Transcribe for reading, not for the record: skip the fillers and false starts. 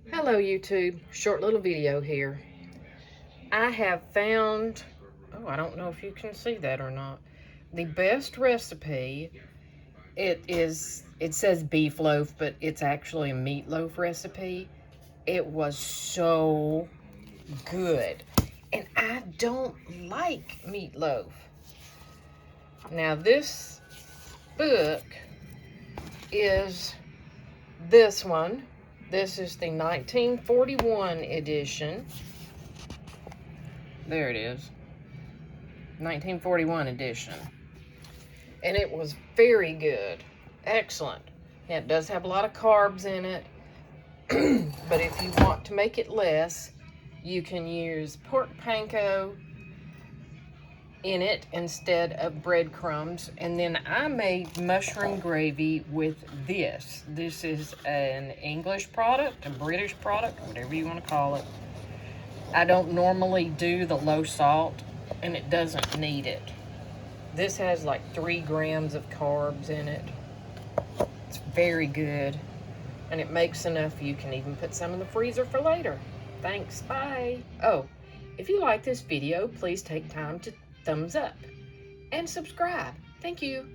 Hello YouTube, short little video here. I have found, oh, I don't know if you can see that or not, the best recipe. It says beef loaf, but it's actually a meatloaf recipe. It was so good. And I don't like meatloaf. Now this book is this one. This is the 1941 edition. There it is. 1941 edition. And it was very good. Excellent. Now, it does have a lot of carbs in it. But if you want to make it less, you can use pork panko in it instead of breadcrumbs. And then I made mushroom gravy with this. This is an English product, a British product, whatever you want to call it. I don't normally do the low salt, and it doesn't need it. This has like 3 grams of carbs in it. It's very good, and it makes enough you can even put some in the freezer for later. Thanks, bye. Oh, if you like this video, please take time to thumbs up and subscribe. Thank you.